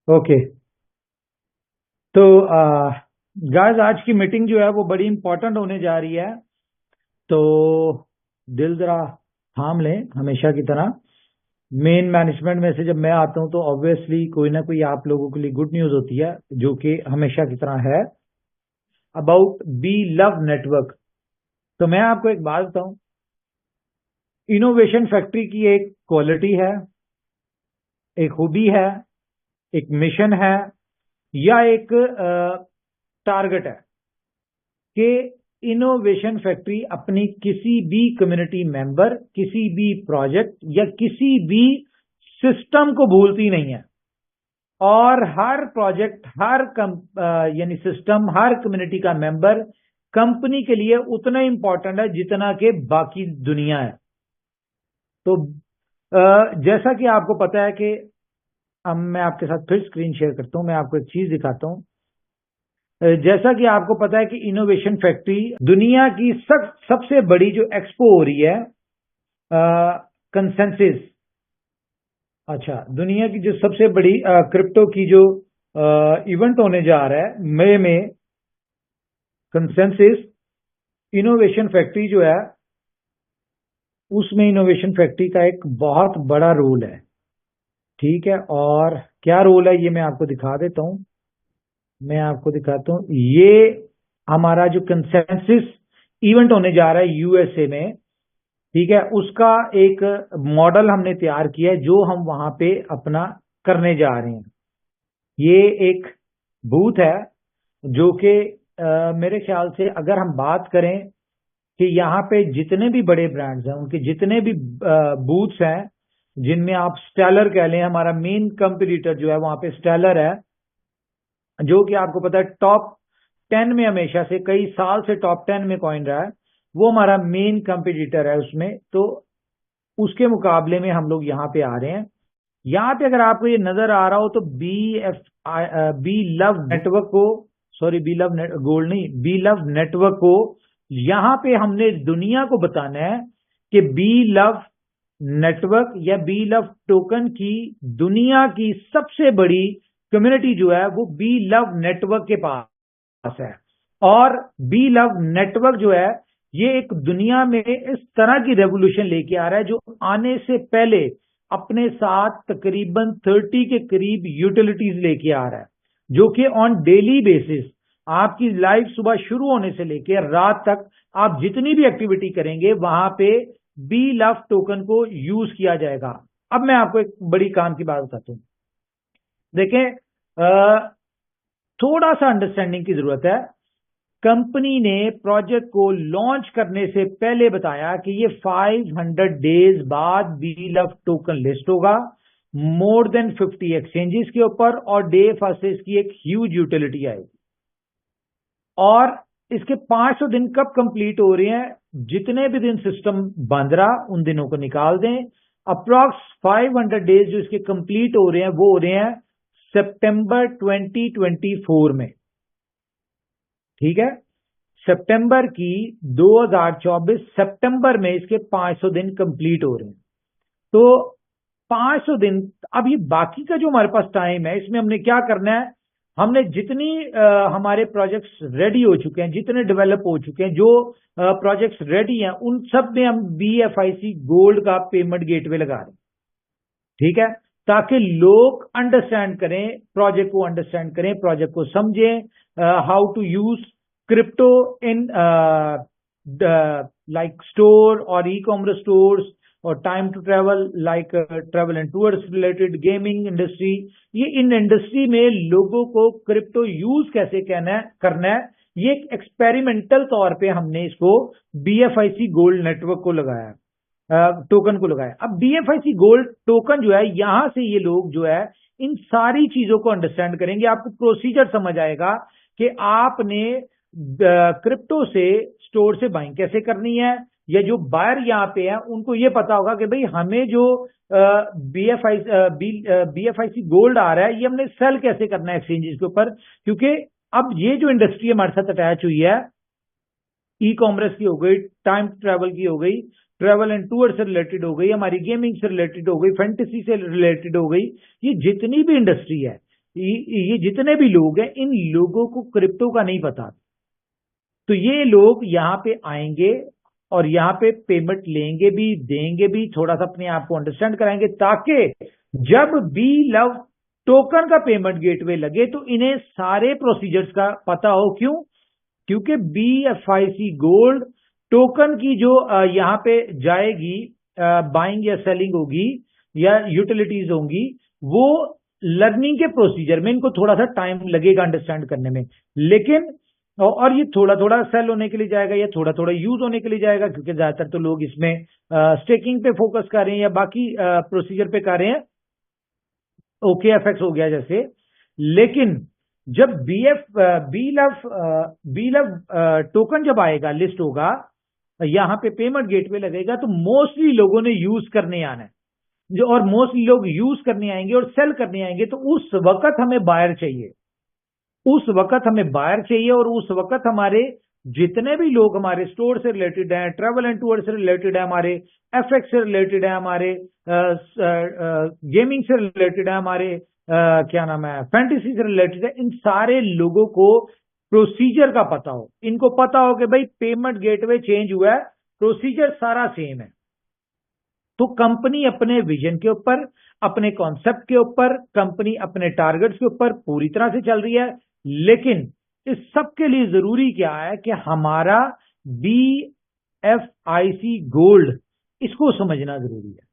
Okay. तो guys, आज की मीटिंग जो है वो बड़ी इंपॉर्टेंट होने जा रही है। तो दिल जरा थाम लें हमेशा की तरह। मेन मैनेजमेंट में से जब मैं आता हूं तो ऑब्वियसली कोई ना कोई आप लोगों के लिए गुड न्यूज़ होती है, जो कि हमेशा की तरह है अबाउट बी लव नेटवर्क। तो मैं आपको एक बात बताऊं, इनोवेशन फैक्ट्री की एक क्वालिटी है, एक खूबी है, एक मिशन है, या एक टारगेट है कि इनोवेशन फैक्ट्री अपनी किसी भी कम्युनिटी मेंबर, किसी भी प्रोजेक्ट या किसी भी सिस्टम को भूलती नहीं है। और हर प्रोजेक्ट, हर यानी सिस्टम, हर कम्युनिटी का मेंबर कंपनी के लिए उतना इंपॉर्टेंट है जितना कि बाकी दुनिया है। तो जैसा कि आपको पता है कि अब मैं आपके साथ फिर स्क्रीन शेयर करता हूं, मैं आपको एक चीज दिखाता हूं। जैसा कि आपको पता है कि इनोवेशन फैक्ट्री दुनिया की सबसे बड़ी जो एक्सपो हो रही है, कंसेंसिस। अच्छा, दुनिया की जो सबसे बड़ी क्रिप्टो की जो इवेंट होने जा रहा है मई में, कंसेंसिस इनोवेशन फैक्ट्री जो है, उसमें इनोवेशन फैक्ट्री का एक बहुत बड़ा रोल है। ठीक है, और क्या रोल है ये मैं आपको दिखा देता हूं। मैं आपको दिखाता हूं, ये हमारा जो कंसेंसिस इवेंट होने जा रहा है यूएसए में, ठीक है, उसका एक मॉडल हमने तैयार किया है जो हम वहां पे अपना करने जा रहे हैं। ये एक बूथ है जो कि मेरे ख्याल से अगर हम बात करें कि यहाँ पे जितने भी बड़े ब्रांड्स हैं उनके जितने भी बूथ्स हैं, जिनमें आप स्टेलर कह लें, हमारा मेन कंपटीटर जो है वहां पे स्टेलर है, जो कि आपको पता है टॉप 10 में, हमेशा से कई साल से टॉप 10 में कॉइन रहा है। वो हमारा मेन कंपटीटर है उसमें। तो उसके मुकाबले में हम लोग यहाँ पे आ रहे हैं। यहाँ पे अगर आपको ये नजर आ रहा हो तो बी लव नेटवर्क को, सॉरी बी लव गोल्ड नहीं, बी लव नेटवर्क को, यहाँ पे हमने दुनिया को बताना है कि बी लव नेटवर्क या बी लव टोकन की दुनिया की सबसे बड़ी कम्युनिटी जो है वो बी लव नेटवर्क के पास है। और बी लव नेटवर्क जो है, ये एक दुनिया में इस तरह की रेवोल्यूशन लेके आ रहा है जो आने से पहले अपने साथ तकरीबन 30 के करीब यूटिलिटीज लेके आ रहा है, जो कि ऑन डेली बेसिस आपकी लाइफ सुबह शुरू होने से लेकर रात तक आप जितनी भी एक्टिविटी करेंगे वहां पे बी लव टोकन को यूज किया जाएगा। अब मैं आपको एक बड़ी काम की बात बताता हूं। देखें, थोड़ा सा अंडरस्टैंडिंग की जरूरत है। कंपनी ने प्रोजेक्ट को लॉन्च करने से पहले बताया कि ये 500 डेज बाद बी लव टोकन लिस्ट होगा, मोर देन 50 एक्सचेंजेस के ऊपर, और डे फर्स्ट से इसकी एक ह्यूज यूटिलिटी आएगी। और इसके 500 दिन कब कंप्लीट हो रहे हैं? जितने भी दिन सिस्टम बंद रहा उन दिनों को निकाल दें। अप्रॉक्स 500 डेज जो इसके कंप्लीट हो रहे हैं वो हो रहे हैं सितंबर 2024 में। ठीक है, सितंबर की 2024 सितंबर में इसके 500 दिन कंप्लीट हो रहे हैं। तो 500 दिन, अब ये बाकी का जो हमारे पास टाइम है इसमें हमने क्या करना है? हमने जितनी हमारे प्रोजेक्ट्स रेडी हो चुके हैं, जितने डेवलप हो चुके हैं, जो प्रोजेक्ट्स रेडी हैं, उन सब में हम BFIC गोल्ड का पेमेंट गेटवे लगा रहे हैं। ठीक है, ताकि लोग अंडरस्टैंड करें, प्रोजेक्ट को अंडरस्टैंड करें, प्रोजेक्ट को समझें, how to use crypto in like store और ई कॉमर्स स्टोर्स, और time to travel like travel and tours related, gaming industry. ये इन इंडस्ट्री में लोगों को क्रिप्टो यूज कैसे करना है, ये एक एक्सपेरिमेंटल तौर पे हमने इसको BFIC गोल्ड नेटवर्क को लगाया, टोकन को लगाया। अब BFIC गोल्ड टोकन जो है, यहां से ये लोग जो है इन सारी चीजों को अंडरस्टैंड करेंगे। आपको प्रोसीजर समझ आएगा कि आपने क्रिप्टो से स्टोर से बाइंग कैसे करनी है, या जो बायर यहाँ पे है उनको ये पता होगा कि भाई हमें जो BFIC गोल्ड आ रहा है ये हमने सेल कैसे करना है एक्सचेंजेस के ऊपर। क्योंकि अब ये जो इंडस्ट्री हमारे साथ अटैच हुई है, ई कॉमर्स की हो गई, टाइम ट्रैवल की हो गई, ट्रैवल एंड टूर से रिलेटेड हो गई, हमारी गेमिंग से रिलेटेड हो गई, फैंटेसी से रिलेटेड हो गई, ये जितनी भी इंडस्ट्री है ये जितने भी लोग हैं, इन लोगों को क्रिप्टो का नहीं पता। तो ये लोग यहाँ पे आएंगे और यहाँ पे पेमेंट लेंगे भी, देंगे भी, थोड़ा सा अपने आप को अंडरस्टैंड कराएंगे, ताकि जब बी लव टोकन का पेमेंट गेटवे लगे तो इन्हें सारे प्रोसीजर्स का पता हो। क्यों? क्योंकि BFIC गोल्ड टोकन की जो यहाँ पे जाएगी, बाइंग या सेलिंग होगी या यूटिलिटीज होंगी, वो लर्निंग के प्रोसीजर में इनको थोड़ा सा टाइम लगेगा अंडरस्टैंड करने में। लेकिन और ये थोड़ा थोड़ा सेल होने के लिए जाएगा या थोड़ा थोड़ा यूज होने के लिए जाएगा, क्योंकि ज्यादातर तो लोग इसमें स्टेकिंग पे फोकस कर रहे हैं या बाकी प्रोसीजर पे कर रहे हैं, OKFX हो गया जैसे। लेकिन जब बी लव टोकन जब आएगा, लिस्ट होगा, यहां पे पेमेंट गेटवे लगेगा, तो मोस्टली लोगों ने यूज करने आना है जो, और मोस्टली लोग यूज करने आएंगे और सेल करने आएंगे। तो उस वक्त हमें बायर चाहिए, उस वक्त हमें बायर चाहिए, और उस वक्त हमारे जितने भी लोग हमारे स्टोर से रिलेटेड हैं, ट्रैवल एंड टूर से रिलेटेड है, हमारे FX से रिलेटेड है, हमारे गेमिंग से रिलेटेड है, हमारे क्या नाम है, फैंटेसी से रिलेटेड है, इन सारे लोगों को प्रोसीजर का पता हो। इनको पता हो कि भाई पेमेंट गेटवे चेंज हुआ है, प्रोसीजर सारा सेम है। तो कंपनी अपने विजन के ऊपर, अपने कॉन्सेप्ट के ऊपर, कंपनी अपने टारगेट्स के ऊपर पूरी तरह से चल रही है। लेकिन इस सब के लिए जरूरी क्या है कि हमारा BFIC गोल्ड, इसको समझना जरूरी है।